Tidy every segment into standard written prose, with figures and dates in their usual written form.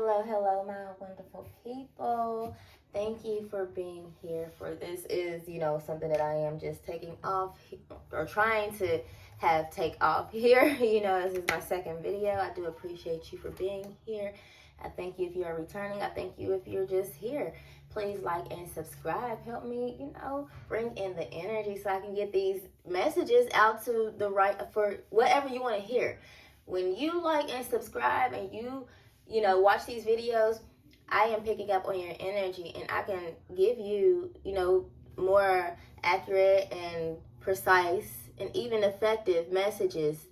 Hello, my wonderful people. Thank you for being here for this is, something that I am just taking off or trying to have take off here. This is my second video. I do appreciate you for being here. I thank you if you are returning. I thank you if you're just here. Please like and subscribe. Help me, bring in the energy so I can get these messages out to the right for whatever you want to hear. When you like and subscribe and you watch these videos, I am picking up on your energy and I can give you, more accurate and precise and even effective messages,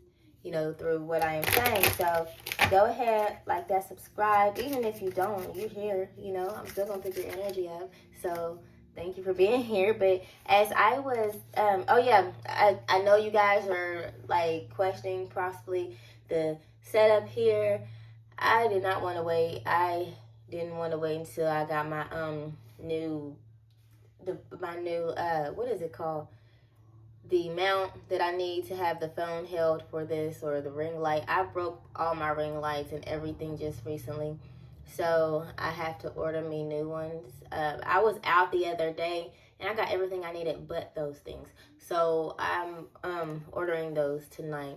through what I am saying. So go ahead, like that, subscribe. Even if you don't, you're here, I'm still going to pick your energy up. So thank you for being here. But as I was, I know you guys are like questioning possibly the setup here. I did not want to wait. I didn't want to wait until I got my new what is it called? The mount that I need to have the phone held for this, or the ring light. I broke all my ring lights and everything just recently, so I have to order me new ones. I was out the other day and I got everything I needed but those things, so I'm ordering those tonight.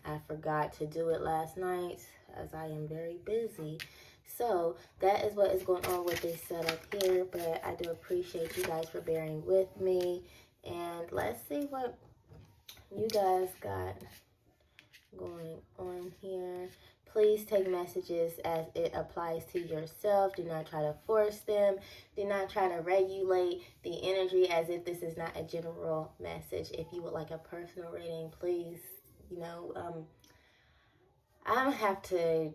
I forgot to do it last night as I am very busy. So that is what is going on with this setup here, but I do appreciate you guys for bearing with me. And let's see what you guys got going on here. Please take messages as it applies to yourself. Do not try to force them. Do not try to regulate the energy as if this is not a general message. If you would like a personal reading, please, I have to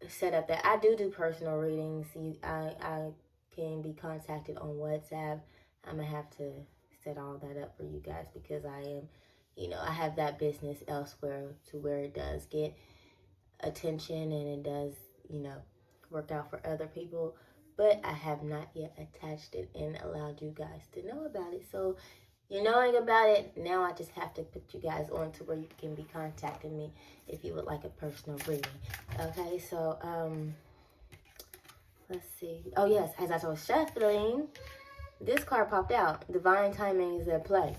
set up that I do personal readings. I can be contacted on WhatsApp. I'm going to have to set all that up for you guys because I am, I have that business elsewhere to where it does get attention and it does, work out for other people. But I have not yet attached it and allowed you guys to know about it. So you're knowing about it. Now I just have to put you guys on to where you can be contacting me if you would like a personal reading. Okay, so let's see. Oh yes, as I was shuffling, this card popped out. Divine timing is at play.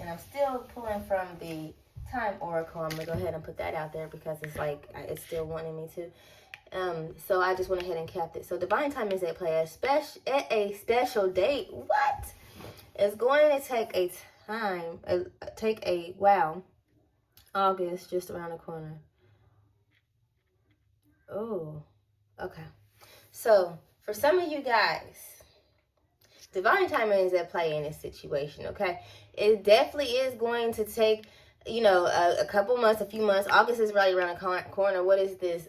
And I'm still pulling from the Time Oracle. I'm going to go ahead and put that out there because it's like, it's still wanting me to. So I just went ahead and capped it. So divine timing is at play. At a special date. What? It's going to take a time, August just around the corner. Oh, okay. So for some of you guys, divine timing is at play in this situation, okay? It definitely is going to take, a couple months, a few months. August is right around the corner. What is this?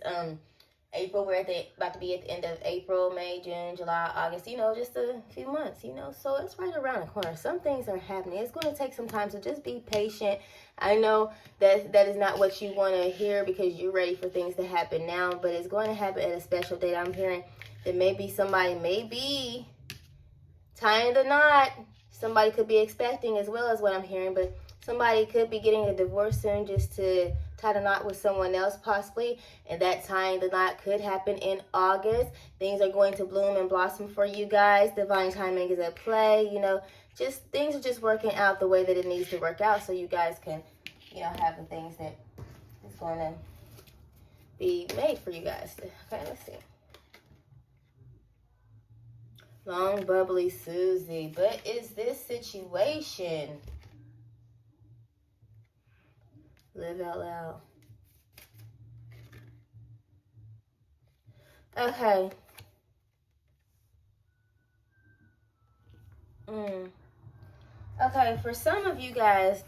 April, we're about to be at the end of April, May, June, July, August, just a few months, so it's right around the corner. Some things are happening. It's going to take some time, so just be patient. I know that is not what you want to hear because you're ready for things to happen now, but it's going to happen at a special date. I'm hearing that maybe somebody may be tying the knot. Somebody could be expecting as well as what I'm hearing, but somebody could be getting a divorce soon just to tie the knot with someone else possibly, and that tying the knot could happen in August. Things are going to bloom and blossom for you guys. Divine timing is at play. Just things are just working out the way that it needs to work out so you guys can, have the things that is going to be made for you guys. Okay, let's see. Long, bubbly Susie. But is this situation? Live out loud. Okay. Okay, for some of you guys,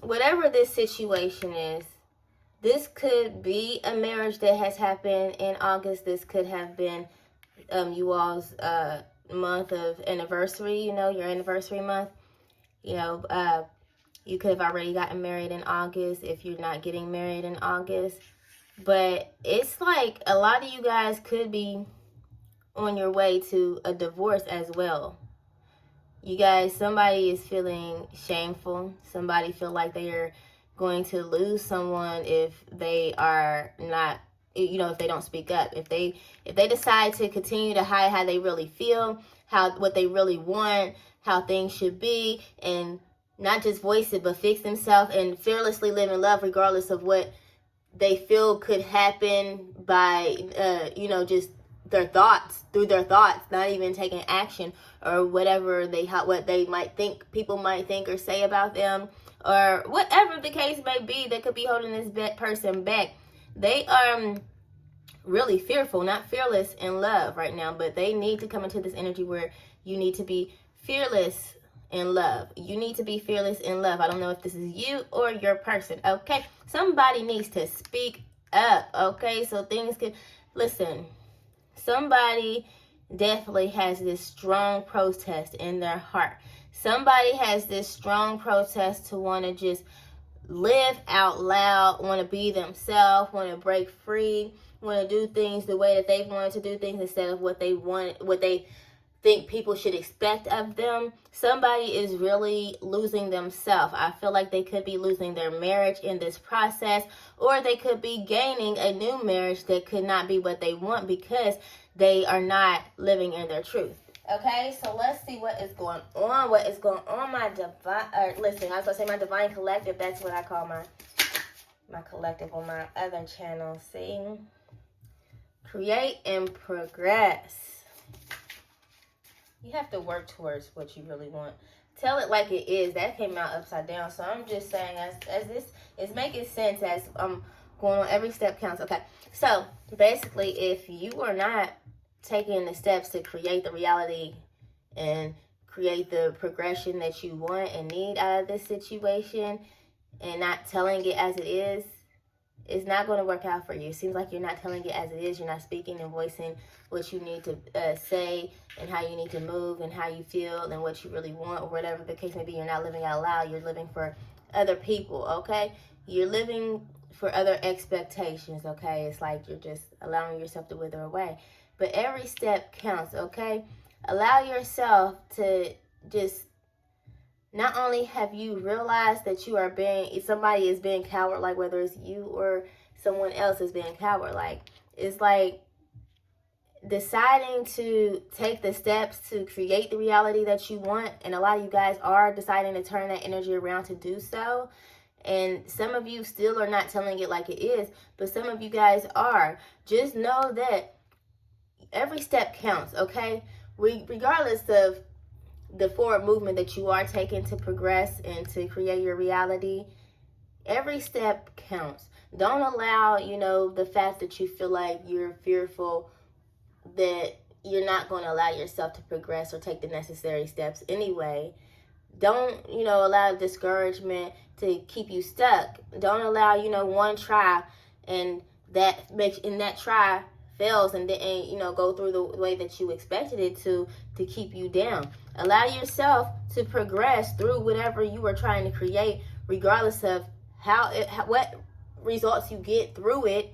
whatever this situation is, this could be a marriage that has happened in August. This could have been you all's month of anniversary, your anniversary month. You could have already gotten married in August if you're not getting married in August. But it's like a lot of you guys could be on your way to a divorce as well. You guys, somebody is feeling shameful. Somebody feel like they are going to lose someone if they are not you know, if they don't speak up. If they decide to continue to hide how they really feel, what they really want, how things should be, and not just voice it, but fix themselves and fearlessly live in love regardless of what they feel could happen by, you know, just through their thoughts, not even taking action, or whatever what they might think, people might think or say about them, or whatever the case may be that could be holding this person back. They are really fearful, not fearless in love right now, but they need to come into this energy where you need to be fearless in love. You need to be fearless in love. I don't know if this is you or your person, okay? Somebody needs to speak up, okay? So things can, listen, somebody definitely has this strong protest in their heart. Somebody has this strong protest to want to just live out loud, want to be themselves, want to break free, want to do things the way that they wanted to do things instead of what they think people should expect of them. Somebody is really losing themselves. I feel like they could be losing their marriage in this process, or they could be gaining a new marriage that could not be what they want because they are not living in their truth. Okay, so let's see what is going on. What is going on, my divine, listen, I was going to say my divine collective. That's what I call my collective on my other channel. See? Create and progress. You have to work towards what you really want. Tell it like it is. That came out upside down. So I'm just saying, as this is making sense as I'm going on, every step counts. Okay, so basically, if you are not taking the steps to create the reality and create the progression that you want and need out of this situation, and not telling it as it is, it's not going to work out for you. It seems like you're not telling it as it is. You're not speaking and voicing what you need to say, and how you need to move, and how you feel, and what you really want, or whatever the case may be. You're not living out loud. You're living for other people, okay? You're living for other expectations, okay? It's like you're just allowing yourself to wither away. But every step counts, okay? Allow yourself to just, not only have you realized that you are somebody is being coward-like, whether it's you or someone else is being coward-like. It's like deciding to take the steps to create the reality that you want. And a lot of you guys are deciding to turn that energy around to do so. And some of you still are not telling it like it is, but some of you guys are. Just know that every step counts, okay? Regardless of the forward movement that you are taking to progress and to create your reality, every step counts. Don't allow, you know, the fact that you feel like you're fearful that you're not going to allow yourself to progress or take the necessary steps anyway. Don't, you know, allow discouragement to keep you stuck. Don't allow, you know, one try and that try fails and didn't, you know, go through the way that you expected it to keep you down. Allow yourself to progress through whatever you are trying to create, regardless of what results you get through it.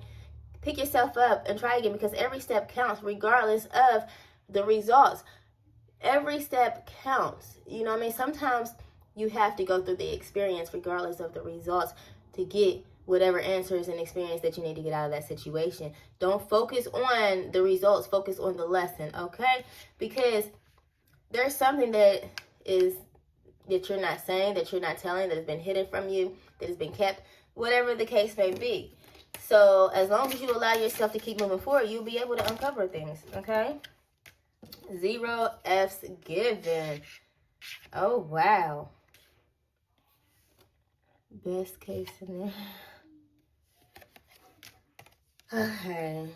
Pick yourself up and try again, because every step counts regardless of the results. Every step counts. You know what I mean? Sometimes you have to go through the experience regardless of the results to get whatever answers and experience that you need to get out of that situation. Don't focus on the results, focus on the lesson, okay? Because there's something that you're not saying, that you're not telling, that has been hidden from you, that has been kept, whatever the case may be. So as long as you allow yourself to keep moving forward, you'll be able to uncover things, okay? 0 F's given. Oh, wow. Best case scenario. Okay.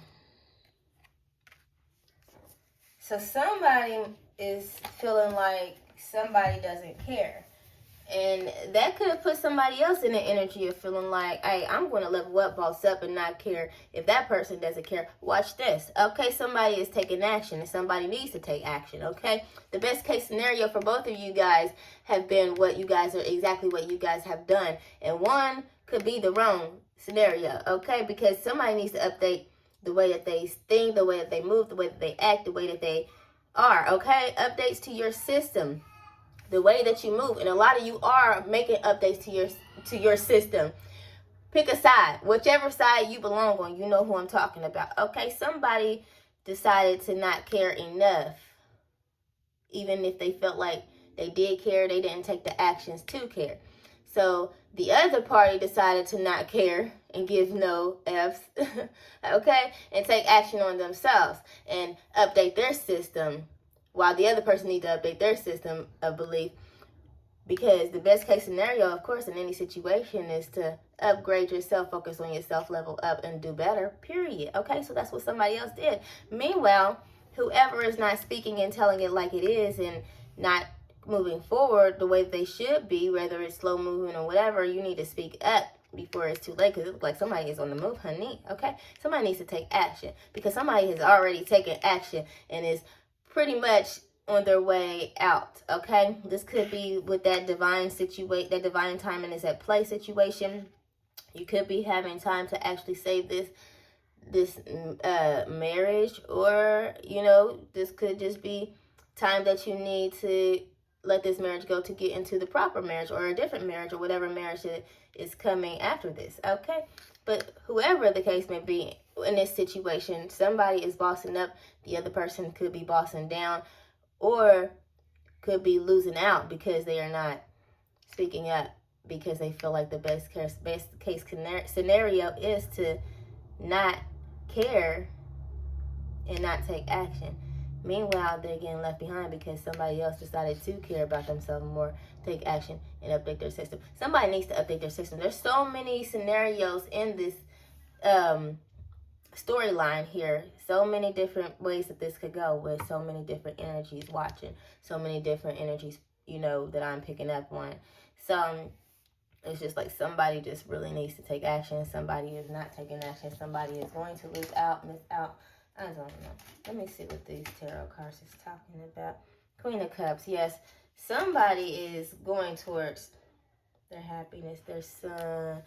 So somebody is feeling like somebody doesn't care. And that could put somebody else in the energy of feeling like, hey, I'm going to level up, boss up, and not care if that person doesn't care. Watch this. Okay, somebody is taking action, and somebody needs to take action, okay? The best case scenario for both of you guys have been exactly what you guys have done. And one could be the wrong scenario, okay? Because somebody needs to update the way that they think, the way that they move, the way that they act, the way that they are, okay? Updates to your system, the way that you move. And a lot of you are making updates to your system. Pick a side. Whichever side you belong on, you know who I'm talking about. Okay, somebody decided to not care enough. Even if they felt like they did care, they didn't take the actions to care. So the other party decided to not care and give no F's, okay, and take action on themselves and update their system, while the other person needs to update their system of belief. Because the best case scenario, of course, in any situation is to upgrade yourself, focus on yourself, level up, and do better, period. Okay, so that's what somebody else did. Meanwhile, whoever is not speaking and telling it like it is and not moving forward the way they should be, whether it's slow moving or whatever, you need to speak up before it's too late, because it looks like somebody is on the move, honey. Okay, somebody needs to take action, because somebody has already taken action and is pretty much on their way out. Okay, this could be with that divine situation, that divine timing is at play situation. You could be having time to actually save this marriage, or this could just be time that you need to let this marriage go to get into the proper marriage or a different marriage or whatever marriage is coming after this. Okay, but whoever the case may be in this situation, somebody is bossing up, the other person could be bossing down, or could be losing out because they are not speaking up, because they feel like the best case scenario is to not care and not take action. Meanwhile, they're getting left behind because somebody else decided to care about themselves more, take action, and update their system. Somebody needs to update their system. There's so many scenarios in this storyline here, so many different ways that this could go, with so many different energies watching, so many different energies that I'm picking up on. So it's just like somebody just really needs to take action. Somebody is not taking action. Somebody is going to lose out, miss out. I don't know. Let me see what these tarot cards is talking about. Queen of Cups. Yes, somebody is going towards their happiness, their sun.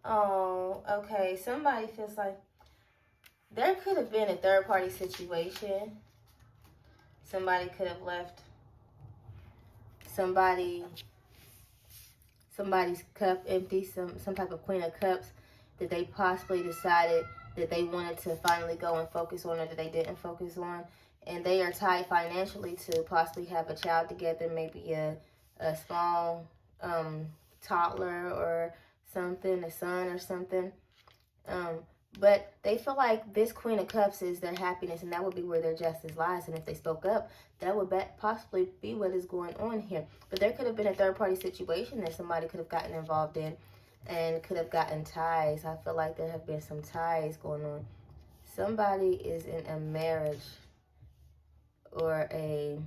Oh, okay. Somebody feels like there could have been a third-party situation. Somebody could have left somebody's cup empty, some type of Queen of Cups that they possibly decided that they wanted to finally go and focus on, or that they didn't focus on. And they are tied financially to possibly have a child together, maybe a small toddler or something, a son or something. But they feel like this Queen of Cups is their happiness, and that would be where their justice lies. And if they spoke up, that would possibly be what is going on here. But there could have been a third-party situation that somebody could have gotten involved in and could have gotten ties. I feel like there have been some ties going on. Somebody is in a marriage or a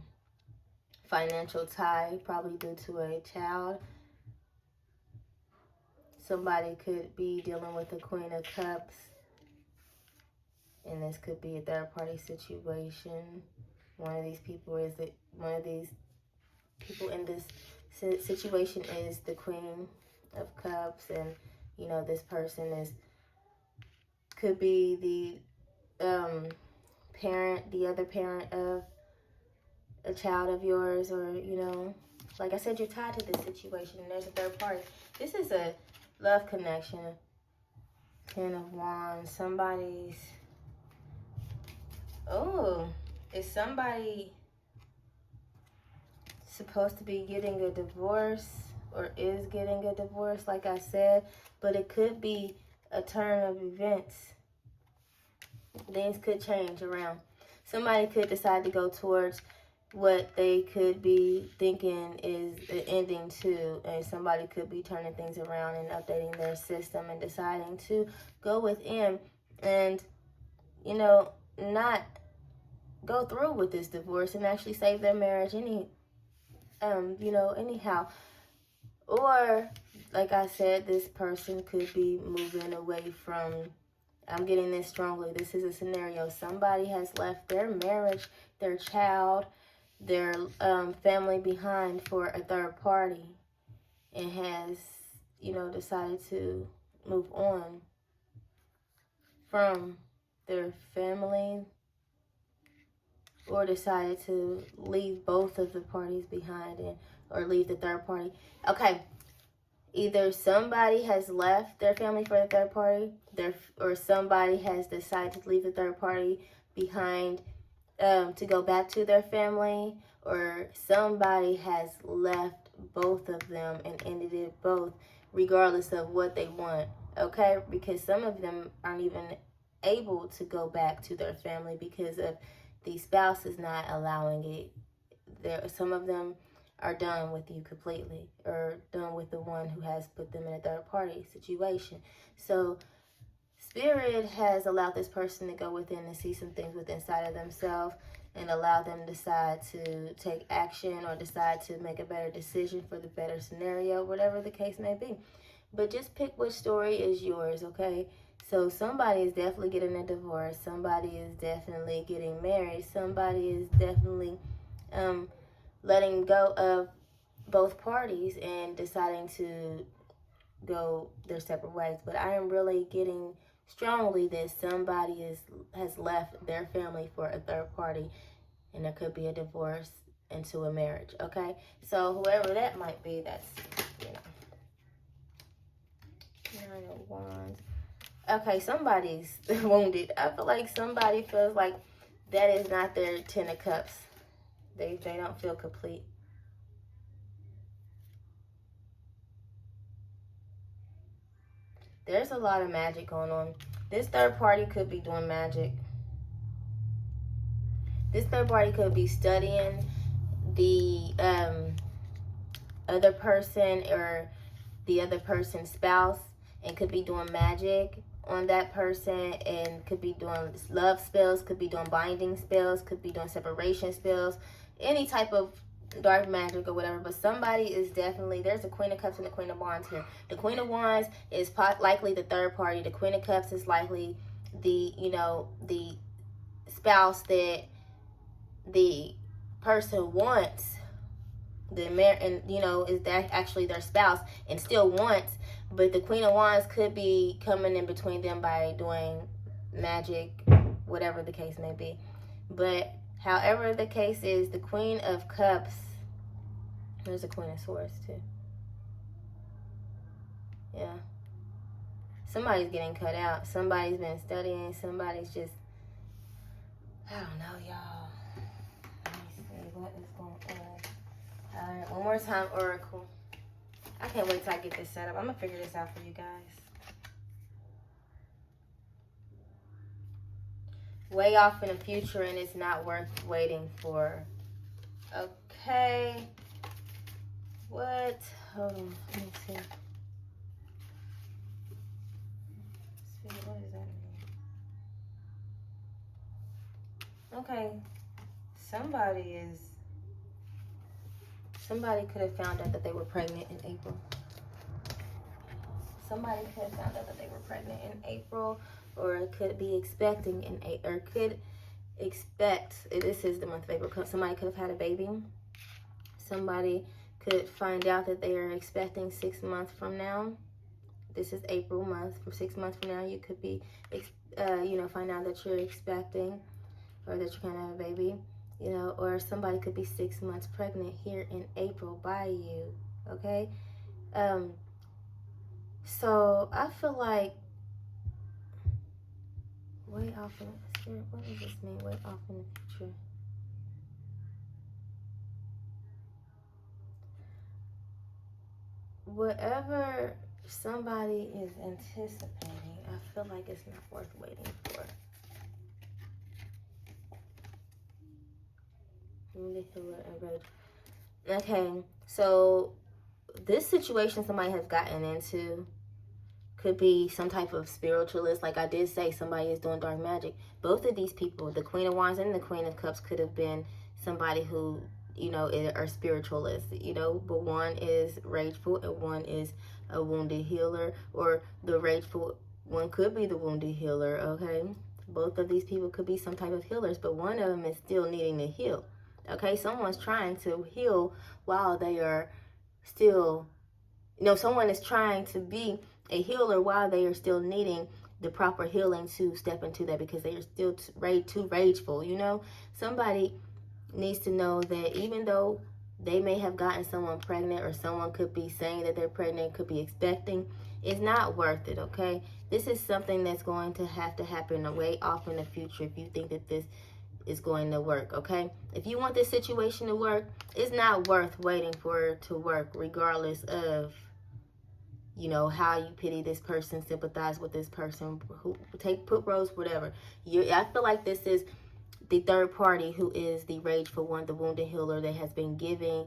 financial tie, probably due to a child. Somebody could be dealing with the Queen of Cups, and this could be a third-party situation. One of these people in this situation is the Queen of Cups, and this person could be the parent, the other parent of a child of yours, or like I said, you're tied to this situation, and there's a third party. This is a love connection. Ten of Wands. Is somebody supposed to be getting a divorce, or is getting a divorce, like I said, but it could be a turn of events. Things could change around. Somebody could decide to go towards what they could be thinking is the ending to, and somebody could be turning things around and updating their system and deciding to go within and not go through with this divorce and actually save their marriage anyhow. Or like I said, this person could be moving away from, I'm getting this strongly, this is a scenario, somebody has left their marriage, their child, their family behind for a third party, and has decided to move on from their family, or decided to leave both of the parties behind, or leave the third party. Okay, Either somebody has left their family for the third party, or somebody has decided to leave the third party behind to go back to their family, or somebody has left both of them and ended it both, regardless of what they want. Okay, because some of them aren't even able to go back to their family because of the spouse is not allowing it. Some of them are done with you completely, or done with the one who has put them in a third party situation. So Spirit has allowed this person to go within and see some things within inside of themselves, and allow them to decide to take action or decide to make a better decision for the better scenario, whatever the case may be. But just pick which story is yours, okay? So somebody is definitely getting a divorce. Somebody is definitely getting married. Somebody is definitely letting go of both parties and deciding to go their separate ways. But I am really getting strongly that somebody has left their family for a third party, and there could be a divorce into a marriage. Okay, so whoever that might be, that's, you know, 9 of Wands. Okay, somebody's wounded. I feel like somebody feels like that is not their 10 of Cups. They don't feel complete. There's a lot of magic going on. This third party could be doing magic. This third party could be studying the other person or the other person's spouse, and could be doing magic on that person, and could be doing love spells, could be doing binding spells, could be doing separation spells, any type of dark magic or whatever. But somebody is definitely, there's a Queen of Cups and the Queen of Wands here. The Queen of Wands is likely the third party. The Queen of Cups is likely the, you know, the spouse that the person wants, and you know, is that actually their spouse and still wants. But the Queen of Wands could be coming in between them by doing magic, whatever the case may be. But however the case is, the Queen of Cups, there's a Queen of Swords too. Yeah. Somebody's getting cut out. Somebody's been studying. Somebody's just, I don't know, y'all. Let me see what is going on. Alright, one more time, Oracle. I can't wait till I get this set up. I'm going to figure this out for you guys. Way off in the future, and it's not worth waiting for. Okay. What? Hold on. Let me see. What does that mean? Okay. Somebody could have found out that they were pregnant in April. Somebody could have found out that they were pregnant in April, or could be expecting in April, or could expect, this is the month of April, somebody could have had a baby. Somebody could find out that they are expecting 6 months from now. This is April month. From 6 months from now, you could be, find out that you're expecting, or that you're going to have a baby. You know, or somebody could be 6 months pregnant here in April by you, okay? So I feel like way off in the spirit. What does this mean? Way off in the future. Whatever somebody is anticipating, I feel like it's not worth waiting for. Okay, so this situation somebody has gotten into could be some type of spiritualist. Like I did say, somebody is doing dark magic. Both of these people, the Queen of Wands and the Queen of Cups, could have been somebody who, you know, are spiritualists, you know, but one is rageful and one is a wounded healer, or the rageful one could be the wounded healer, okay? Both of these people could be some type of healers, but one of them is still needing to heal. Okay, someone's trying to heal while they are still, someone is trying to be a healer while they are still needing the proper healing to step into that, because they are still too rageful, Somebody needs to know that even though they may have gotten someone pregnant, or someone could be saying that they're pregnant, could be expecting. It's not worth it, okay? This is something that's going to have to happen way off in the future if you think that this is going to work, okay? If you want this situation to work, it's not worth waiting for it to work, regardless of, you know, how you pity this person, sympathize with this person, who put roles, whatever. I feel like this is the third party who is the rageful one, the wounded healer, that has been giving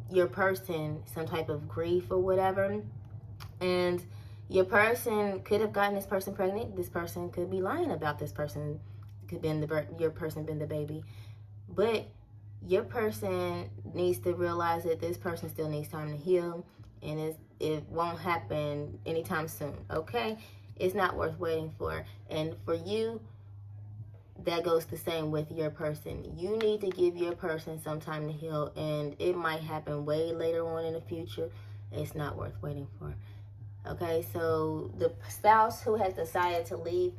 your person some type of grief or whatever. And your person could have gotten this person pregnant. This person could be lying about this person. Could been your person been the baby. But your person needs to realize that this person still needs time to heal, and it won't happen anytime soon, okay? It's not worth waiting for. And for you, that goes the same with your person. You need to give your person some time to heal, and it might happen way later on in the future. It's not worth waiting for. Okay, so the spouse who has decided to leave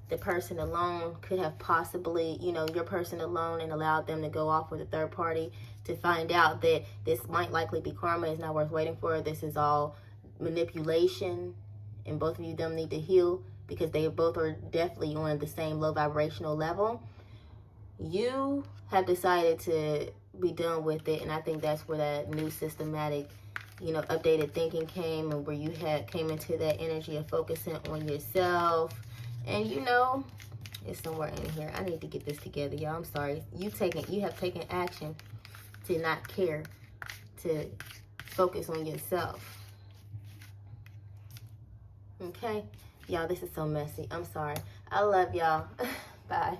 the person alone could have possibly, you know, your person alone, and allowed them to go off with a third party, to find out that this might likely be karma. It's not worth waiting for. This is all manipulation, and both of them need to heal, because they both are definitely on the same low vibrational level. You have decided to be done with it, and I think that's where that new systematic, you know, updated thinking came, and where you came into that energy of focusing on yourself. And you know, it's somewhere in here. I need to get this together, y'all. I'm sorry. You have taken action to not care, to focus on yourself. Okay? Y'all, this is so messy. I'm sorry. I love y'all. Bye.